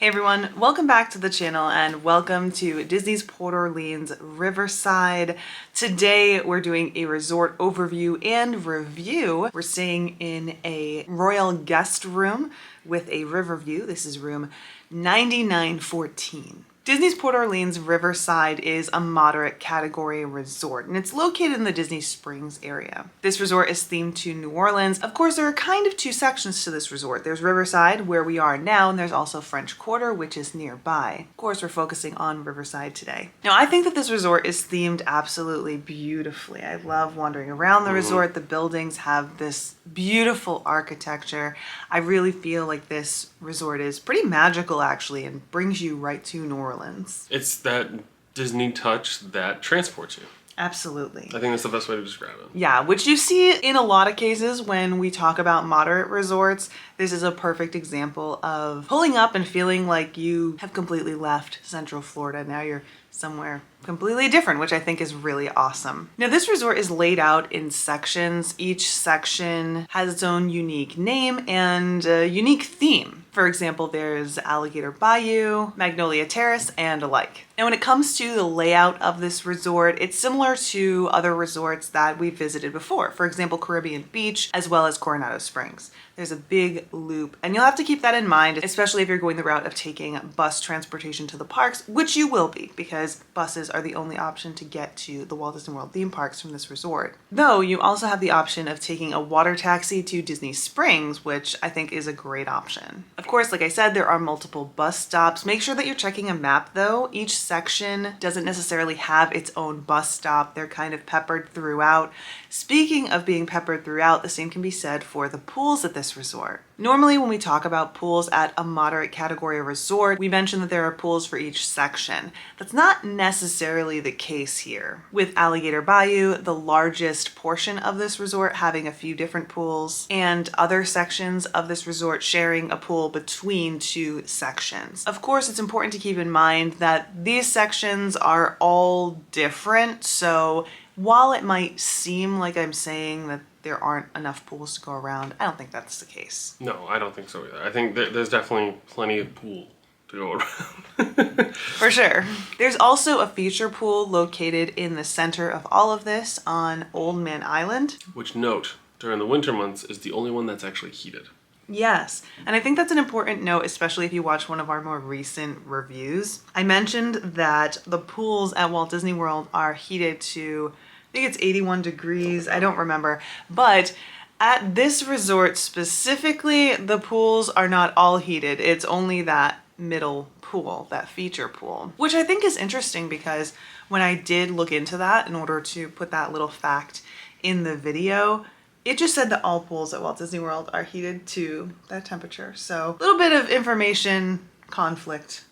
Hey everyone, welcome back to the channel and welcome to Disney's Port Orleans Riverside. Today we're doing a resort overview and review. We're staying in a royal guest room with a river view. This is room 9914. Disney's Port Orleans Riverside is a moderate category resort and it's located in the Disney Springs area. This resort is themed to New Orleans. Of course, there are kind of two sections to this resort. There's Riverside, where we are now, and there's also French Quarter, which is nearby. Of course, we're focusing on Riverside today. Now, I think that this resort is themed absolutely beautifully. I love wandering around the resort. The buildings have this beautiful architecture. I really feel like this resort is pretty magical actually and brings you right to New Orleans. It's that Disney touch that transports you. Absolutely. I think that's the best way to describe it. Yeah, which you see in a lot of cases when we talk about moderate resorts. This is a perfect example of pulling up and feeling like you have completely left Central Florida. Now you're somewhere completely different, which I think is really awesome. Now, this resort is laid out in sections. Each section has its own unique name and a unique theme. For example, there's Alligator Bayou, Magnolia Terrace, and alike. Now, when it comes to the layout of this resort, it's similar to other resorts that we've visited before. For example, Caribbean Beach, as well as Coronado Springs. There's a big loop, and you'll have to keep that in mind, especially if you're going the route of taking bus transportation to the parks, which you will be, because buses are the only option to get to the Walt Disney World theme parks from this resort. Though you also have the option of taking a water taxi to Disney Springs, which I think is a great option. Of course, like I said, there are multiple bus stops. Make sure that you're checking a map though. Each section doesn't necessarily have its own bus stop. They're kind of peppered throughout. Speaking of being peppered throughout, the same can be said for the pools at this resort. Normally, when we talk about pools at a moderate category resort, we mention that there are pools for each section. That's not necessarily the case here. With Alligator Bayou, the largest portion of this resort having a few different pools, and other sections of this resort sharing a pool between two sections. Of course, it's important to keep in mind that these sections are all different, so while it might seem like I'm saying that there aren't enough pools to go around, I don't think that's the case. No, I don't think so either. I think there's definitely plenty of pool to go around. For sure. There's also a feature pool located in the center of all of this on Old Man Island. Which, note, during the winter months is the only one that's actually heated. Yes, and I think that's an important note, especially if you watch one of our more recent reviews. I mentioned that the pools at Walt Disney World are heated to, I think it's 81 degrees, I don't remember, but at this resort specifically, the pools are not all heated. It's only that middle pool, that feature pool, which I think is interesting because when I did look into that in order to put that little fact in the video, it just said that all pools at Walt Disney World are heated to that temperature. So a little bit of information conflict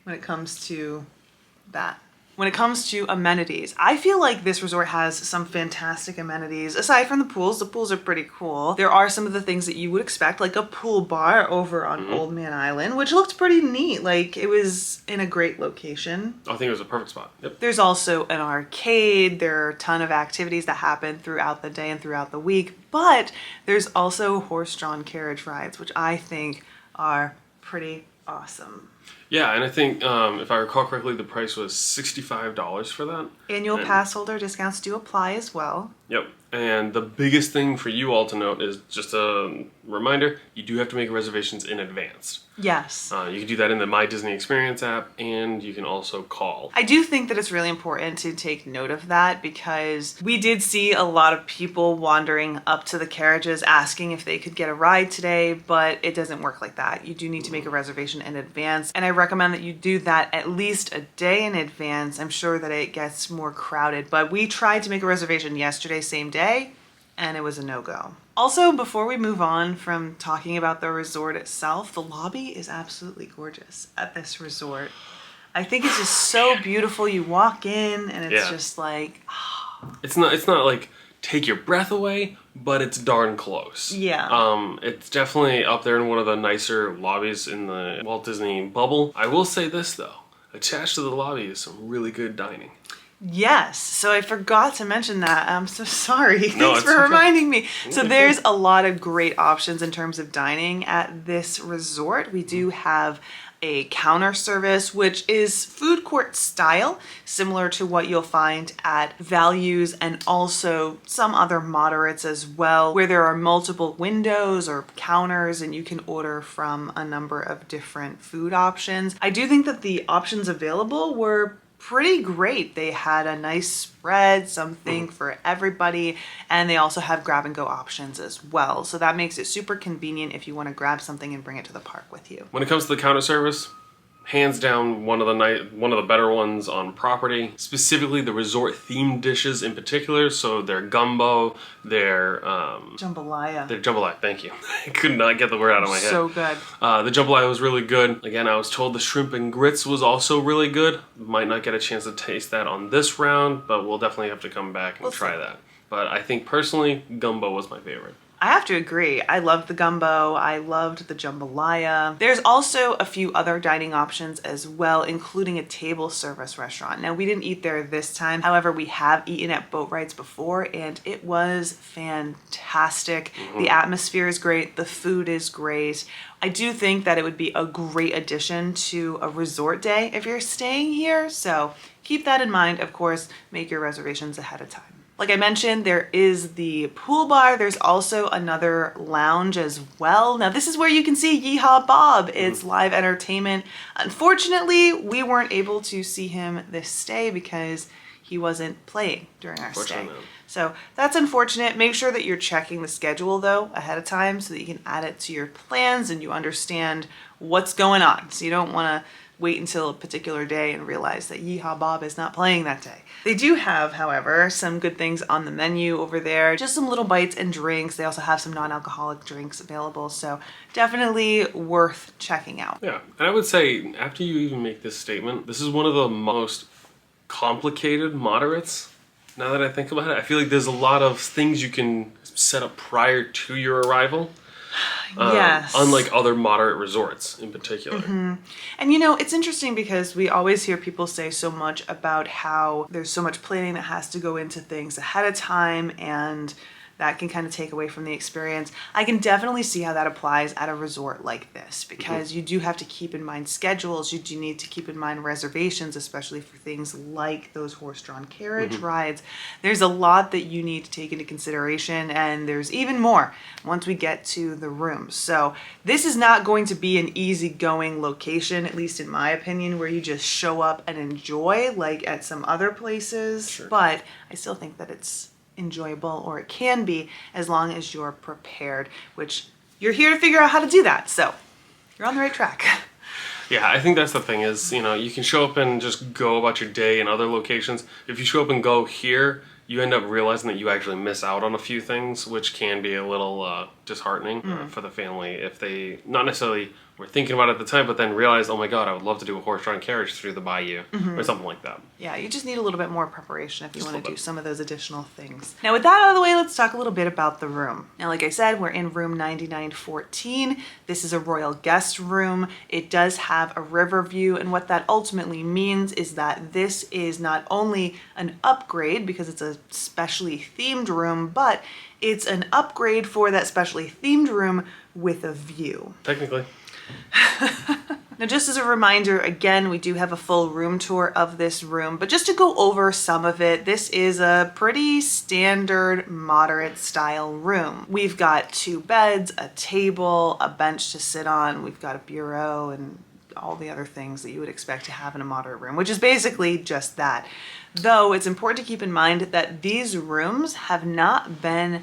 when it comes to that. When it comes to amenities, I feel like this resort has some fantastic amenities. Aside from the pools are pretty cool. There are some of the things that you would expect, like a pool bar over on Old Man Island, which looked pretty neat. Like, it was in a great location. I think it was a perfect spot. Yep. There's also an arcade. There are a ton of activities that happen throughout the day and throughout the week, but there's also horse-drawn carriage rides, which I think are pretty awesome. Yeah, and I think, if I recall correctly, the price was $65 for that. Annual pass holder discounts do apply as well. Yep, and the biggest thing for you all to note is just a reminder, you do have to make reservations in advance. Yes. You can do that in the My Disney Experience app, and you can also call. I do think that it's really important to take note of that because we did see a lot of people wandering up to the carriages asking if they could get a ride today, but it doesn't work like that. You do need to make a reservation in advance, and I recommend that you do that at least a day in advance. I'm sure that it gets more crowded, but we tried to make a reservation yesterday, same day, and it was a no-go. Also, before we move on from talking about the resort itself, the lobby is absolutely gorgeous at this resort. I think it's just so beautiful. You walk in and it's just like, It's not like take your breath away, but it's darn close. Yeah. It's definitely up there in one of the nicer lobbies in the Walt Disney bubble. I will say this though, attached to the lobby is some really good dining. Yes, so I forgot to mention that. I'm so sorry. No, Thanks for reminding me. So there's a lot of great options in terms of dining at this resort. We do have a counter service, which is food court style, similar to what you'll find at Values and also some other moderates as well, where there are multiple windows or counters and you can order from a number of different food options. I do think that the options available were pretty great. They had a nice spread, something for everybody, and they also have grab and go options as well. So that makes it super convenient if you want to grab something and bring it to the park with you. When it comes to the counter service, hands down one of the better ones on property. Specifically the resort themed dishes in particular. So their gumbo, their jambalaya. Their jambalaya, thank you. I could not get the word out of my head. So good. The jambalaya was really good. Again, I was told the shrimp and grits was also really good. Might not get a chance to taste that on this round, but we'll definitely have to come back and try that. But I think personally, gumbo was my favorite. I have to agree. I loved the gumbo. I loved the jambalaya. There's also a few other dining options as well, including a table service restaurant. Now, we didn't eat there this time. However, we have eaten at boat rides before and it was fantastic. The atmosphere is great. The food is great. I do think that it would be a great addition to a resort day if you're staying here. So keep that in mind. Of course, make your reservations ahead of time. Like I mentioned, there is the pool bar. There's also another lounge as well. Now this is where you can see Yeehaw Bob. It's live entertainment. Unfortunately, we weren't able to see him this stay because he wasn't playing during our stay. So that's unfortunate. Make sure that you're checking the schedule though ahead of time so that you can add it to your plans and you understand what's going on. So you don't want to wait until a particular day and realize that Yeehaw Bob is not playing that day. They do have, however, some good things on the menu over there. Just some little bites and drinks. They also have some non-alcoholic drinks available. So definitely worth checking out. Yeah, and I would say after you even make this statement, this is one of the most complicated moderates. Now that I think about it, I feel like there's a lot of things you can set up prior to your arrival. Yes. Unlike other moderate resorts in particular. And you know, it's interesting because we always hear people say so much about how there's so much planning that has to go into things ahead of time and that can kind of take away from the experience. I can definitely see how that applies at a resort like this because you do have to keep in mind schedules. You do need to keep in mind reservations, especially for things like those horse-drawn carriage rides. There's a lot that you need to take into consideration, and there's even more once we get to the rooms. So this is not going to be an easygoing location, at least in my opinion, where you just show up and enjoy like at some other places. But I still think that it's enjoyable, or it can be, as long as you're prepared, which you're here to figure out how to do that. So you're on the right track. Yeah, I think that's the thing is, you know, you can show up and just go about your day in other locations. If you show up and go here, you end up realizing that you actually miss out on a few things, which can be a little disheartening for the family if they not necessarily were thinking about it at the time, but then realized, oh my God, I would love to do a horse-drawn carriage through the bayou or something like that. Yeah, you just need a little bit more preparation if you want to do some of those additional things. Now with that out of the way, let's talk a little bit about the room. Now, like I said, we're in room 9914. This is a royal guest room. It does have a river view, and what that ultimately means is that this is not only an upgrade because it's a specially themed room, but it's an upgrade for that specially themed room with a view. Technically. Now, just as a reminder, again, we do have a full room tour of this room, but just to go over some of it, this is a pretty standard moderate style room. We've got 2 beds, a table, a bench to sit on, we've got a bureau, and all the other things that you would expect to have in a moderate room, which is basically just that. Though it's important to keep in mind that these rooms have not been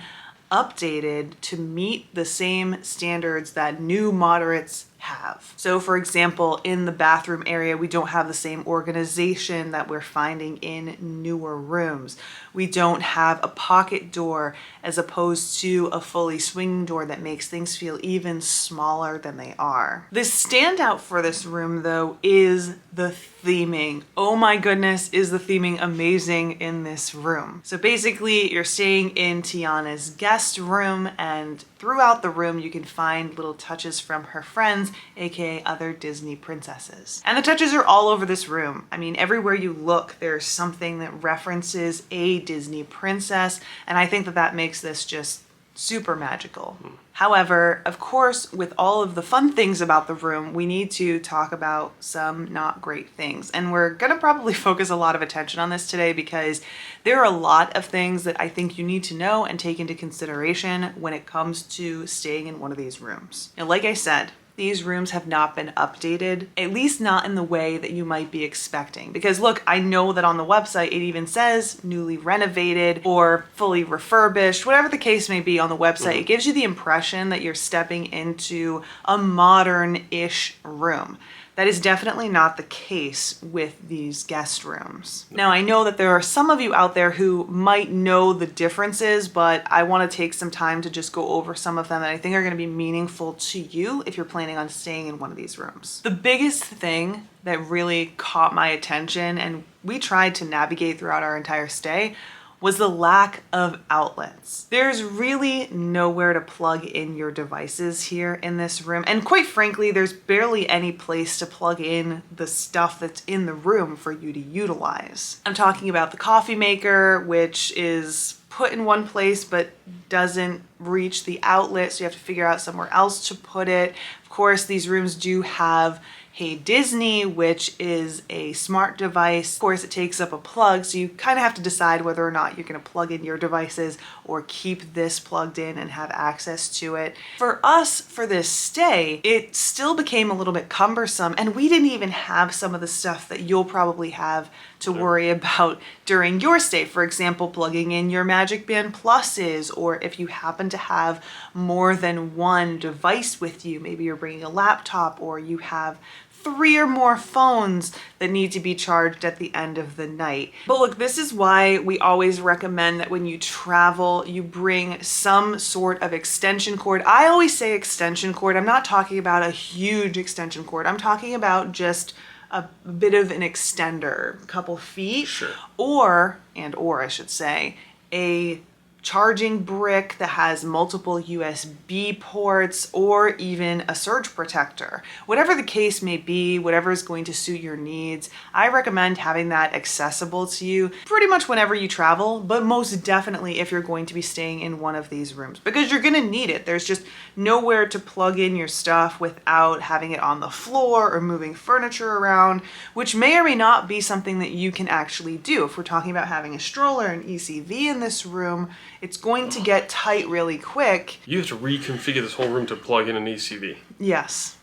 updated to meet the same standards that new moderates have. So for example, in the bathroom area, we don't have the same organization that we're finding in newer rooms. We don't have a pocket door as opposed to a fully swinging door that makes things feel even smaller than they are. The standout for this room though is the theming. Oh my goodness, is the theming amazing in this room. So basically you're staying in Tiana's guest room, and throughout the room you can find little touches from her friends, aka other Disney princesses. And the touches are all over this room. I mean, everywhere you look, there's something that references a Disney princess, and I think that that makes this just super magical. However, of course, with all of the fun things about the room, we need to talk about some not great things. And we're gonna probably focus a lot of attention on this today because there are a lot of things that I think you need to know and take into consideration when it comes to staying in one of these rooms. Now, like I said, these rooms have not been updated, at least not in the way that you might be expecting. Because look, I know that on the website it even says newly renovated or fully refurbished, whatever the case may be on the website. It gives you the impression that you're stepping into a modern-ish room. That is definitely not the case with these guest rooms. Now, I know that there are some of you out there who might know the differences, but I want to take some time to just go over some of them that I think are going to be meaningful to you if you're planning on staying in one of these rooms. The biggest thing that really caught my attention, and we tried to navigate throughout our entire stay, was the lack of outlets. There's really nowhere to plug in your devices here in this room. And quite frankly, there's barely any place to plug in the stuff that's in the room for you to utilize. I'm talking about the coffee maker, which is put in one place but doesn't reach the outlet, so you have to figure out somewhere else to put it. Of course, these rooms do have Hey Disney, which is a smart device. Of course, it takes up a plug, so you kind of have to decide whether or not you're going to plug in your devices or keep this plugged in and have access to it. For us, for this stay, it still became a little bit cumbersome, and we didn't even have some of the stuff that you'll probably have to worry about during your stay. For example, plugging in your Magic Band Pluses, or if you happen to have more than one device with you, maybe you're bringing a laptop or you have 3 or more phones that need to be charged at the end of the night. But look, this is why we always recommend that when you travel, you bring some sort of extension cord. I always say extension cord. I'm not talking about a huge extension cord. I'm talking about just a bit of an extender, a couple feet, Sure. or I should say, a charging brick that has multiple USB ports, or even a surge protector. Whatever the case may be, whatever is going to suit your needs, I recommend having that accessible to you pretty much whenever you travel, but most definitely if you're going to be staying in one of these rooms, because you're gonna need it. There's just nowhere to plug in your stuff without having it on the floor or moving furniture around, which may or may not be something that you can actually do. If we're talking about having a stroller and ECV in this room, it's going to get tight really quick. You have to reconfigure this whole room to plug in an ECV. Yes.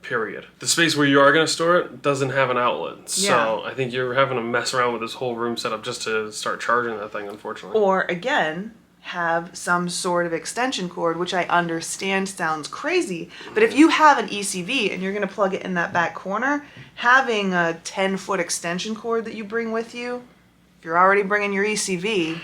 Period. The space where you are going to store it doesn't have an outlet. So Yeah. I think you're having to mess around with this whole room setup just to start charging that thing, unfortunately. Or again, have some sort of extension cord, which I understand sounds crazy, but if you have an ECV and you're going to plug it in that back corner, having a 10-foot extension cord that you bring with you, if you're already bringing your ECV,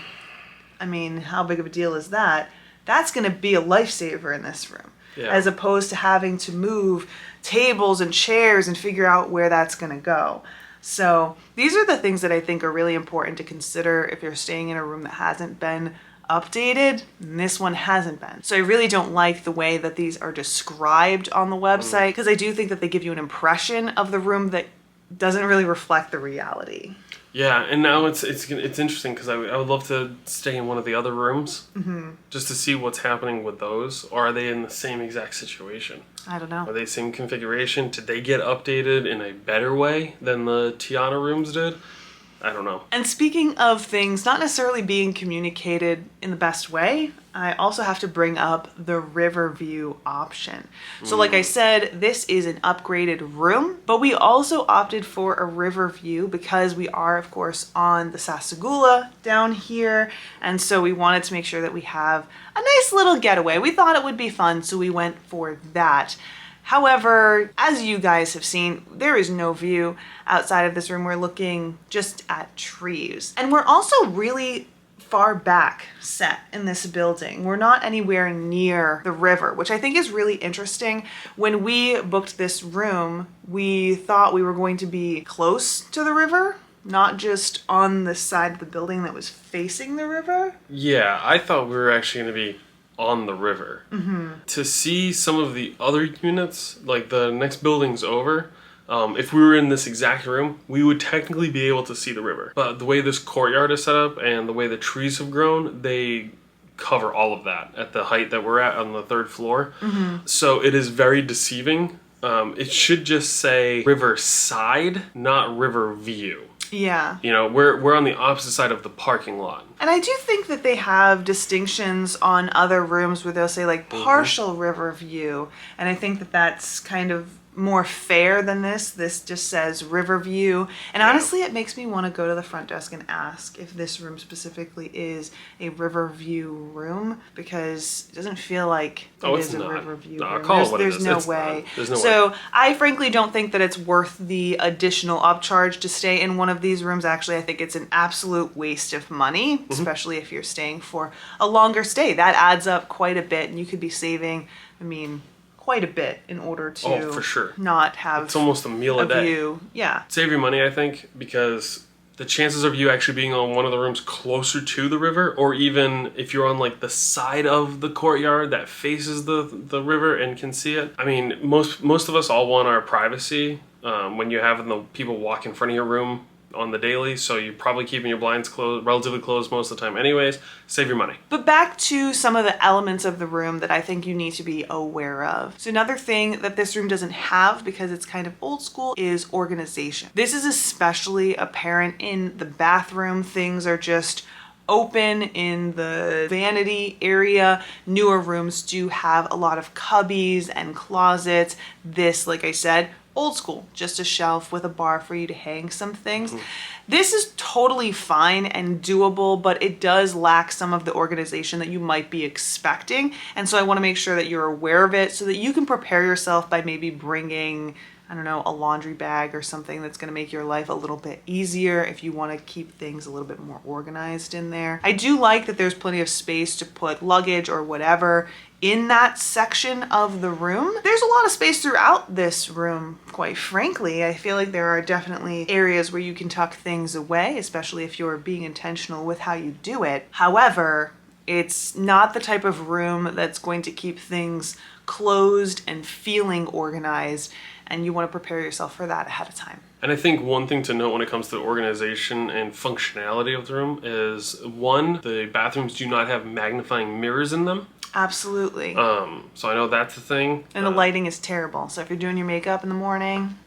I mean, how big of a deal is that? That's going to be a lifesaver in this room, as opposed to having to move tables and chairs and figure out where that's going to go. So these are the things that I think are really important to consider if you're staying in a room that hasn't been updated, and this one hasn't been. So I really don't like the way that these are described on the website, because I do think that they give you an impression of the room that doesn't really reflect the reality. Yeah, and now it's interesting because I would love to stay in one of the other rooms just to see what's happening with those. Or are they in the same exact situation? I don't know. Are they same configuration? Did they get updated in a better way than the Tiana rooms did? I don't know. And speaking of things not necessarily being communicated in the best way, I also have to bring up the river view option. So like I said, this is an upgraded room, but we also opted for a river view because we are, of course, on the Sassagoula down here. And so we wanted to make sure that we have a nice little getaway. We thought it would be fun, so we went for that. However, as you guys have seen, there is no view outside of this room. We're looking just at trees. And we're also really far back set in this building. We're not anywhere near the river, which I think is really interesting. When we booked this room, we thought we were going to be close to the river, not just on the side of the building that was facing the river. Yeah, I thought we were actually going to be on the river. To see some of the other units, like the next buildings over, if we were in this exact room, we would technically be able to see the river. But the way this courtyard is set up and the way the trees have grown, they cover all of that at the height that we're at on the 3rd floor. So it is very deceiving. It should just say Riverside, not River View. Yeah. You know, we're on the opposite side of the parking lot. And I do think that they have distinctions on other rooms where they'll say like partial river view. And I think that that's kind of more fair than this. This just says Riverview. And honestly, it makes me want to go to the front desk and ask if this room specifically is a Riverview room, because it doesn't feel like it is a Riverview room. There's no way. So I frankly don't think that it's worth the additional upcharge to stay in one of these rooms. Actually, I think it's an absolute waste of money, especially if you're staying for a longer stay. That adds up quite a bit, and you could be saving, I mean, quite a bit in order to for sure. not have it's almost a meal a day. View. Yeah. Save your money, I think, because the chances of you actually being on one of the rooms closer to the river, or even if you're on like the side of the courtyard that faces the river and can see it. I mean, most of us all want our privacy when you have the people walk in front of your room on the daily, so you're probably keeping your blinds closed, relatively closed most of the time anyways. Save your money. But back to some of the elements of the room that I think you need to be aware of. So another thing that this room doesn't have, because it's kind of old school, is organization. This is especially apparent in the bathroom. Things are just open in the vanity area. Newer rooms do have a lot of cubbies and closets. This, like I said, old school, just a shelf with a bar for you to hang some things. This is totally fine and doable, but it does lack some of the organization that you might be expecting. And so I want to make sure that you're aware of it so that you can prepare yourself by maybe bringing, I don't know, a laundry bag or something that's going to make your life a little bit easier if you want to keep things a little bit more organized in there. I do like that there's plenty of space to put luggage or whatever in that section of the room. There's a lot of space throughout this room, quite frankly. I feel like there are definitely areas where you can tuck things away, especially if you're being intentional with how you do it. However, it's not the type of room that's going to keep things closed and feeling organized, and you want to prepare yourself for that ahead of time. And I think one thing to note when it comes to the organization and functionality of the room is, one, the bathrooms do not have magnifying mirrors in them. Absolutely. So I know that's the thing. And the lighting is terrible. So if you're doing your makeup in the morning,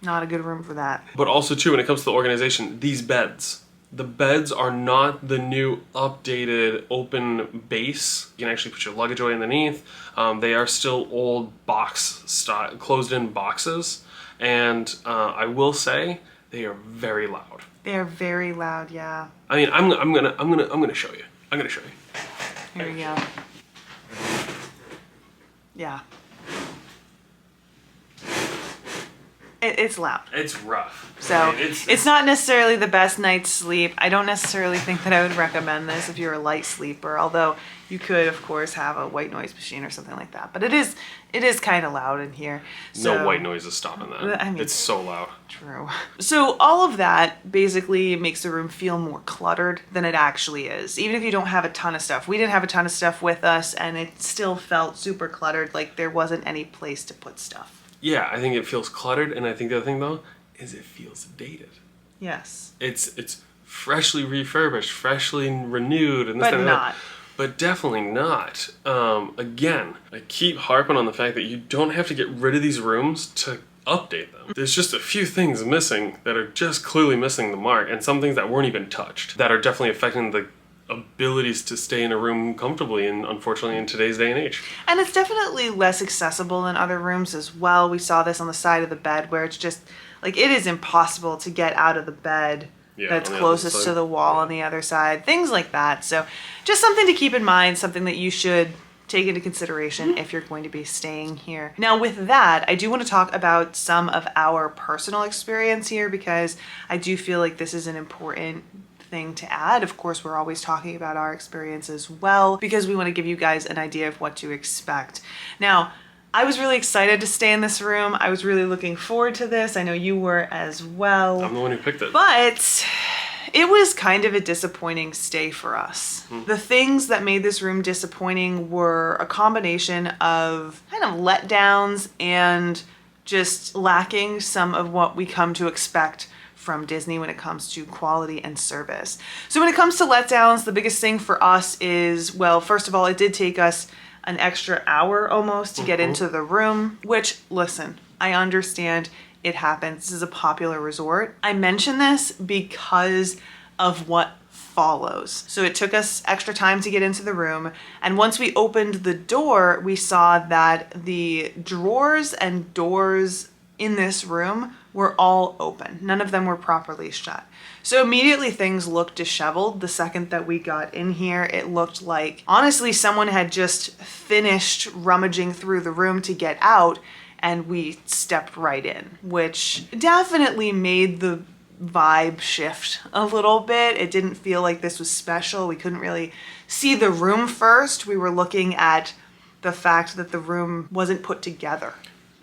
not a good room for that. But also too, when it comes to the organization, these beds. The beds are not the new updated open base. You can actually put your luggage away underneath. They are still old box style, closed in boxes. And I will say they are very loud. They are very loud, yeah. I mean, I'm gonna show you. I'm gonna show you. Here we go. Yeah. It's loud. It's rough. So it's not necessarily the best night's sleep. I don't necessarily think that I would recommend this if you're a light sleeper, although you could, of course, have a white noise machine or something like that. But it is kind of loud in here. So, no white noise is stopping that. I mean, it's so loud. True. So all of that basically makes the room feel more cluttered than it actually is. Even if you don't have a ton of stuff. We didn't have a ton of stuff with us, and it still felt super cluttered, like there wasn't any place to put stuff. Yeah, I think it feels cluttered, and I think the other thing, though, is it feels dated. Yes. It's freshly refurbished, freshly renewed, and this but and not. That. But definitely not. Again, I keep harping on the fact that you don't have to get rid of these rooms to update them. There's just a few things missing that are just clearly missing the mark, and some things that weren't even touched that are definitely affecting the abilities to stay in a room comfortably, and unfortunately in today's day and age. And it's definitely less accessible than other rooms as well. We saw this on the side of the bed where it's just like it is impossible to get out of the bed that's closest to the wall on the other side, things like that. So just something to keep in mind, something that you should take into consideration if you're going to be staying here. Now with that, I do want to talk about some of our personal experience here, because I do feel like this is an important thing to add. Of course, we're always talking about our experience as well, because we want to give you guys an idea of what to expect. Now, I was really excited to stay in this room. I was really looking forward to this. I know you were as well. I'm the one who picked it. But it was kind of a disappointing stay for us. The things that made this room disappointing were a combination of kind of letdowns and just lacking some of what we come to expect from Disney when it comes to quality and service. So when it comes to letdowns, the biggest thing for us is, well, first of all, it did take us an extra hour almost to get into the room, which, listen, I understand it happens. This is a popular resort. I mention this because of what follows. So it took us extra time to get into the room, and once we opened the door, we saw that the drawers and doors in this room were all open. None of them were properly shut. So immediately things looked disheveled. The second that we got in here, it looked like, honestly, someone had just finished rummaging through the room to get out, and we stepped right in, which definitely made the vibe shift a little bit. It didn't feel like this was special. We couldn't really see the room first. We were looking at the fact that the room wasn't put together.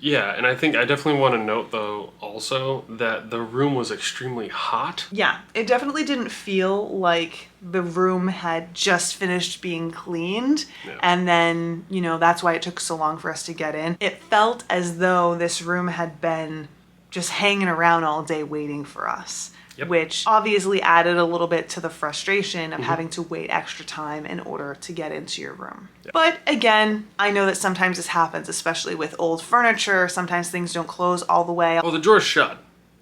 Yeah, and I think I definitely want to note, though, also that the room was extremely hot. Yeah, it definitely didn't feel like the room had just finished being cleaned, and then, you know, that's why it took so long for us to get in. It felt as though this room had been just hanging around all day waiting for us. Which obviously added a little bit to the frustration of having to wait extra time in order to get into your room. But again, I know that sometimes this happens, especially with old furniture. Sometimes things don't close all the way. Well, the door's shut.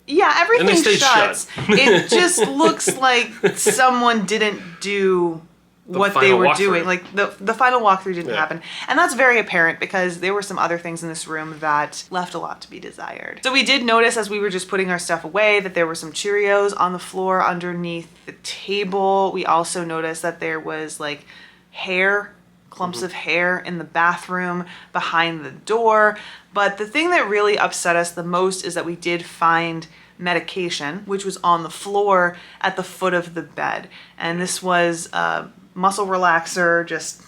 Yeah, everything And they stayed shuts. shut. It just looks like someone didn't do what they were doing. Like the final walkthrough didn't happen. And that's very apparent because there were some other things in this room that left a lot to be desired. So we did notice as we were just putting our stuff away that there were some Cheerios on the floor underneath the table. We also noticed that there was like hair, clumps of hair in the bathroom behind the door. But the thing that really upset us the most is that we did find medication, which was on the floor at the foot of the bed. And this was a muscle relaxer just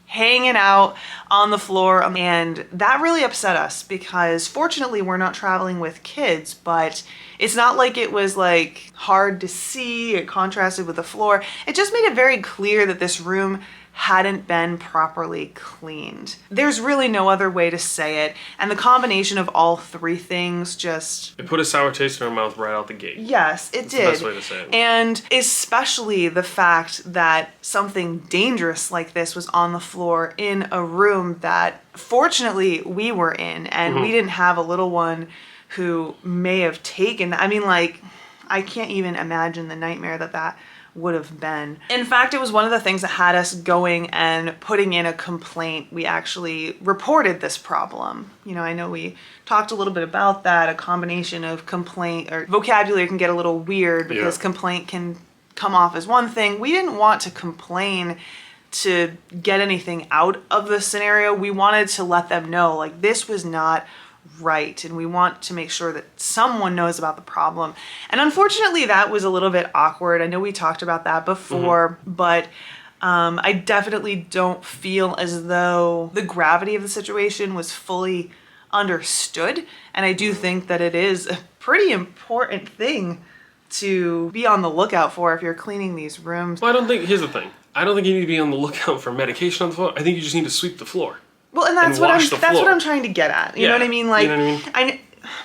hanging out on the floor. And that really upset us because fortunately we're not traveling with kids, but it's not like it was like hard to see. It contrasted with the floor. It just made it very clear that this room hadn't been properly cleaned. There's really no other way to say it. And the combination of all three things just... It put a sour taste in our mouth right out the gate. Yes, it did. That's the best way to say it. And especially the fact that something dangerous like this was on the floor in a room that fortunately we were in, and we didn't have a little one who may have taken... I mean, like, I can't even imagine the nightmare that would have been. In fact, it was one of the things that had us going and putting in a complaint. We actually reported this problem. You know, I know we talked a little bit about that. A combination of complaint or vocabulary can get a little weird because complaint can come off as one thing. We didn't want to complain to get anything out of the scenario. We wanted to let them know, like, this was not right, and we want to make sure that someone knows about the problem. And unfortunately that was a little bit awkward. I know we talked about that before, but I definitely don't feel as though the gravity of the situation was fully understood, and I do think that it is a pretty important thing to be on the lookout for if you're cleaning these rooms. Well, here's the thing. I don't think you need to be on the lookout for medication on the floor. I think you just need to sweep the floor. Well, and that's what I'm trying to get at. You know what I mean? Like, you know what I mean?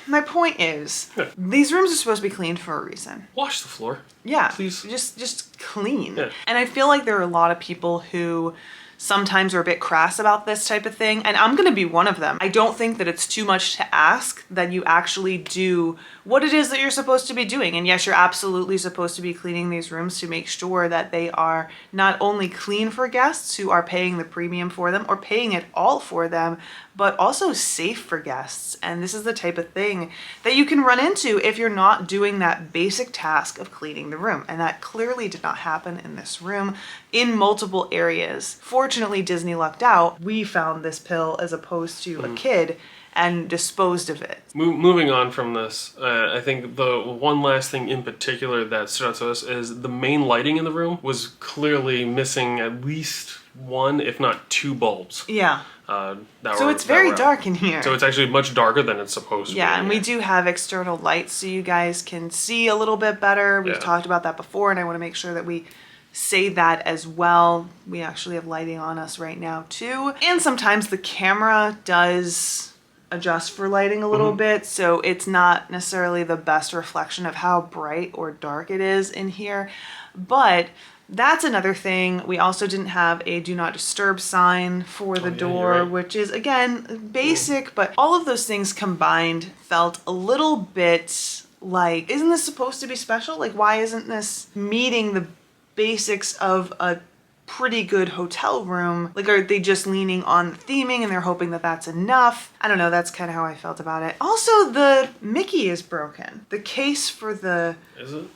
My point is, these rooms are supposed to be cleaned for a reason. Wash the floor. Yeah. Please. Just clean. Yeah. And I feel like there are a lot of people who sometimes are a bit crass about this type of thing, and I'm gonna be one of them. I don't think that it's too much to ask that you actually do what it is that you're supposed to be doing. And yes, you're absolutely supposed to be cleaning these rooms to make sure that they are not only clean for guests who are paying the premium for them or paying it all for them, but also safe for guests. And this is the type of thing that you can run into if you're not doing that basic task of cleaning the room. And that clearly did not happen in this room in multiple areas. Fortunately, Disney lucked out. We found this pill as opposed to a kid and disposed of it. Moving on from this, I think the one last thing in particular that stood out to us is the main lighting in the room was clearly missing at least one, if not two bulbs. Yeah. So it's very dark in here. So it's actually much darker than it's supposed to be. Yeah, and we do have external lights so you guys can see a little bit better. We've talked about that before, and I want to make sure that we say that as well. We actually have lighting on us right now too. And sometimes the camera does adjust for lighting a little bit, so it's not necessarily the best reflection of how bright or dark it is in here. But that's another thing. We also didn't have a do not disturb sign for the door, you're right. which is again basic, but all of those things combined felt a little bit like, isn't this supposed to be special? Like, why isn't this meeting the basics of a pretty good hotel room? Like, are they just leaning on the theming and they're hoping that that's enough? I don't know, that's kind of how I felt about it. Also, the Mickey is broken. The case for the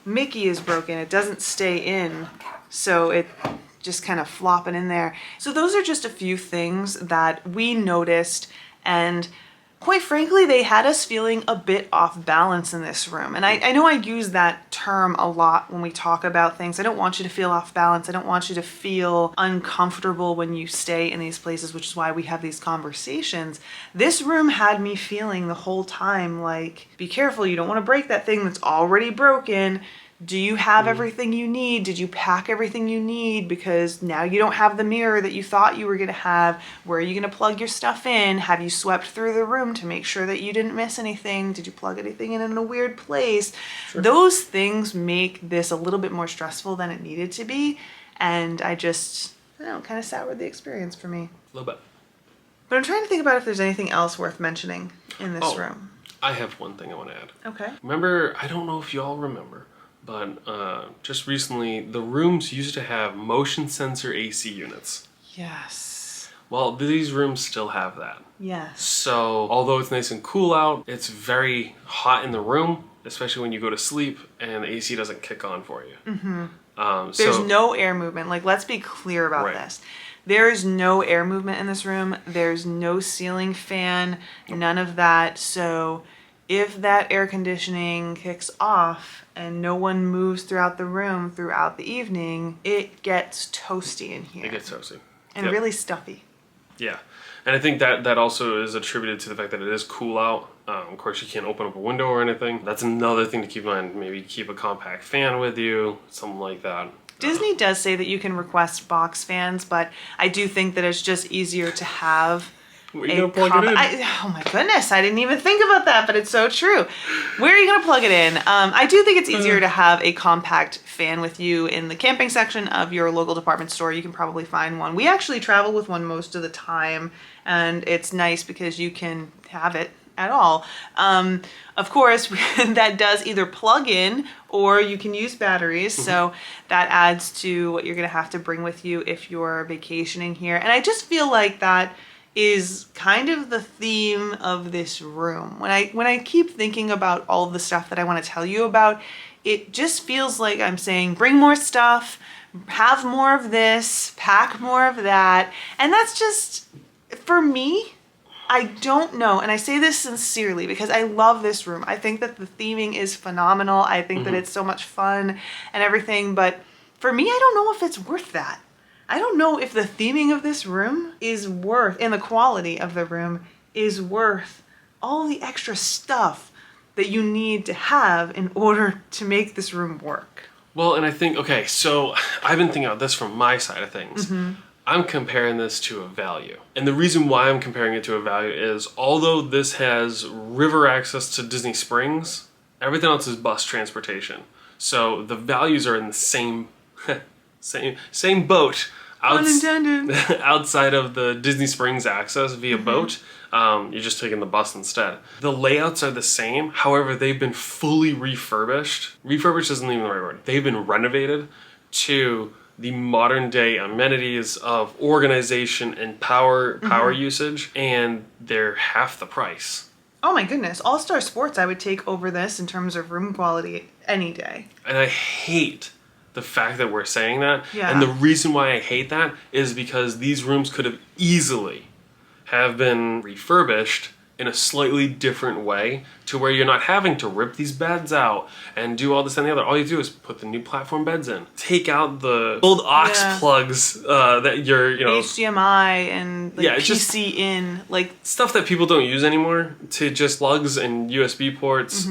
Mickey is broken. It doesn't stay in, so it just kind of flopping in there. So those are just a few things that we noticed, and quite frankly, they had us feeling a bit off balance in this room. And I know I use that term a lot when we talk about things. I don't want you to feel off balance. I don't want you to feel uncomfortable when you stay in these places, which is why we have these conversations. This room had me feeling the whole time like, be careful, you don't want to break that thing that's already broken. Do you have everything you need? Did you pack everything you need? Because now you don't have the mirror that you thought you were going to have. Where are you going to plug your stuff in? Have you swept through the room to make sure that you didn't miss anything? Did you plug anything in a weird place? Sure. Those things make this a little bit more stressful than it needed to be. And I just, I don't know, kind of soured the experience for me. A little bit. But I'm trying to think about if there's anything else worth mentioning in this room. I have one thing I want to add. Okay. Remember, I don't know if you all remember, but just recently, the rooms used to have motion sensor AC units. Yes. Well, these rooms still have that. Yes. So, although it's nice and cool out, it's very hot in the room, especially when you go to sleep and the AC doesn't kick on for you. There's no air movement. Like, let's be clear about this. There is no air movement in this room. There's no ceiling fan, none of that. So if that air conditioning kicks off and no one moves throughout the room throughout the evening, it gets toasty in here. It gets toasty. And really stuffy. Yeah. And I think that also is attributed to the fact that it is cool out. Of course, you can't open up a window or anything. That's another thing to keep in mind. Maybe keep a compact fan with you, something like that. Disney does say that you can request box fans, but I do think that it's just easier to have. Where are you going to plug it in? Oh my goodness, I didn't even think about that, but it's so true. Where are you going to plug it in? I do think it's easier to have a compact fan with you in the camping section of your local department store. You can probably find one. We actually travel with one most of the time, and it's nice because you can have it at all. Of course, that does either plug in or you can use batteries. So that adds to what you're going to have to bring with you if you're vacationing here. And I just feel like that is kind of the theme of this room. When I keep thinking about all the stuff that I want to tell you about, it just feels like I'm saying, bring more stuff, have more of this, pack more of that. And that's just, for me, I don't know. And I say this sincerely because I love this room. I think that the theming is phenomenal. I think that it's so much fun and everything. But for me, I don't know if it's worth that. I don't know if the theming of this room is worth, and the quality of the room is worth all the extra stuff that you need to have in order to make this room work. Well, and I think, okay, so I've been thinking about this from my side of things. I'm comparing this to a value. And the reason why I'm comparing it to a value is, although this has river access to Disney Springs, everything else is bus transportation. So the values are in the same same boat. Outside of the Disney Springs access via boat, you're just taking the bus instead. The layouts are the same, however, they've been fully refurbished. Refurbished isn't even the right word. They've been renovated to the modern day amenities of organization and power usage, and they're half the price. Oh my goodness, All-Star Sports I would take over this in terms of room quality any day. And I hate the fact that we're saying that. Yeah. And the reason why I hate that is because these rooms could have easily have been refurbished in a slightly different way to where you're not having to rip these beds out and do all this and the other. All you do is put the new platform beds in. Take out the old aux plugs that you're, HDMI and PC just in, stuff that people don't use anymore, to just plugs and USB ports,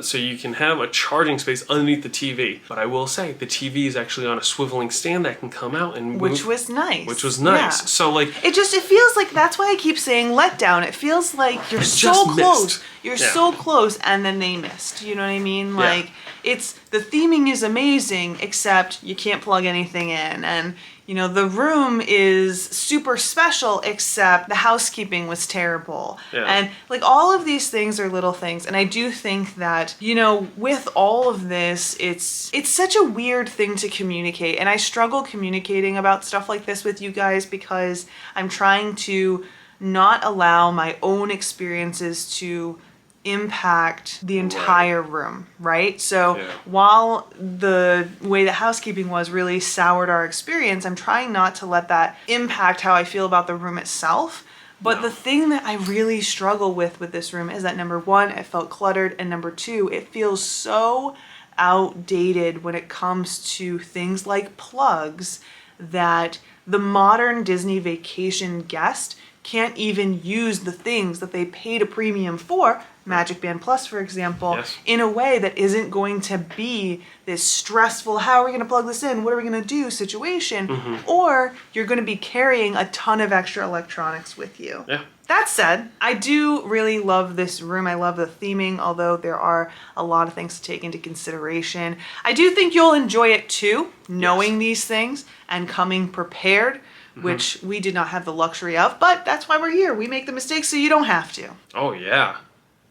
so you can have a charging space underneath the TV. But I will say, the TV is actually on a swiveling stand that can come out and move. Which was nice. Yeah. So it feels like, that's why I keep saying letdown. It feels like you're I so just close. missed. You're Yeah. so close, and then they missed. You know what I mean? Like, it's, the theming is amazing, except you can't plug anything in. And, you know, the room is super special, except the housekeeping was terrible. Yeah. And, like, all of these things are little things. And I do think that, you know, with all of this, it's such a weird thing to communicate. And I struggle communicating about stuff like this with you guys because I'm trying to not allow my own experiences to impact the entire room, right? So Yeah. while the way that housekeeping was really soured our experience, I'm trying not to let that impact how I feel about the room itself. But No. the thing that I really struggle with this room is that number one, it felt cluttered, and number two, it feels so outdated when it comes to things like plugs that the modern Disney vacation guest can't even use the things that they paid a premium for, Magic Band Plus, for example, Yes. in a way that isn't going to be this stressful, how are we going to plug this in? What are we going to do situation? Or you're going to be carrying a ton of extra electronics with you. Yeah. That said, I do really love this room. I love the theming, although there are a lot of things to take into consideration. I do think you'll enjoy it too, knowing these things and coming prepared, which we did not have the luxury of, but that's why we're here. We make the mistakes so you don't have to. Oh yeah.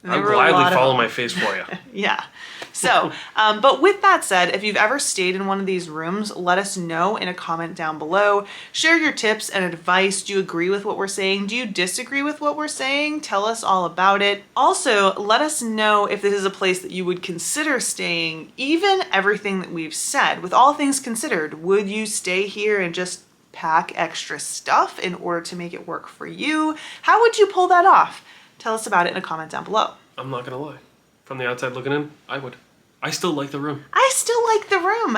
And there I'll were a lot gladly of follow them. my face for you. Yeah. So, but with that said, if you've ever stayed in one of these rooms, let us know in a comment down below. Share your tips and advice. Do you agree with what we're saying? Do you disagree with what we're saying? Tell us all about it. Also, let us know if this is a place that you would consider staying, even everything that we've said. With all things considered, would you stay here and just pack extra stuff in order to make it work for you? How would you pull that off? Tell us about it in a comment down below. I'm not gonna lie. From the outside looking in, I would. I still like the room. I still like the room.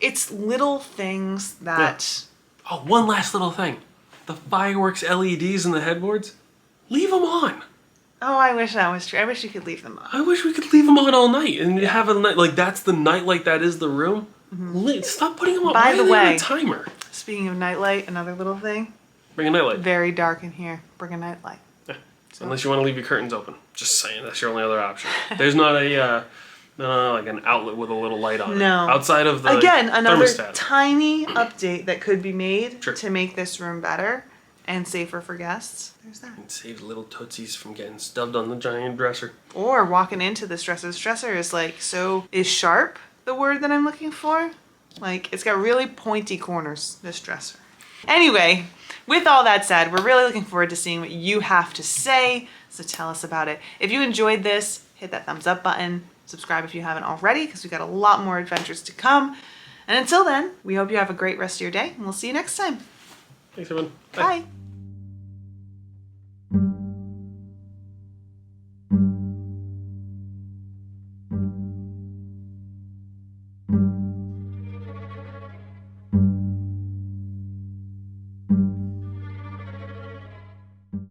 It's little things that... Oh, one last little thing. The fireworks LEDs in the headboards, leave them on. Oh, I wish that was true. I wish you could leave them on. I wish we could leave them on all night and have a night like that's the nightlight that is the room. Stop putting them on. By Why the are they on way- a timer. Speaking of nightlight, another little thing. Bring a nightlight. Very dark in here. Bring a nightlight. Yeah. Unless you want to leave your curtains open. Just saying, that's your only other option. There's not a like an outlet with a little light on it. No. Outside of the Again, another thermostat. tiny update that could be made Sure. to make this room better and safer for guests. There's that. It saves little tootsies from getting stubbed on the giant dresser. Or Or walking into this dresser. This dresser is like is sharp the word that I'm looking for? Like, it's got really pointy corners, this dresser. Anyway, with all that said, we're really looking forward to seeing what you have to say, so tell us about it. If you enjoyed this, hit that thumbs up button, subscribe if you haven't already, because we've got a lot more adventures to come. And until then, we hope you have a great rest of your day, and we'll see you next time. Thanks everyone. Bye.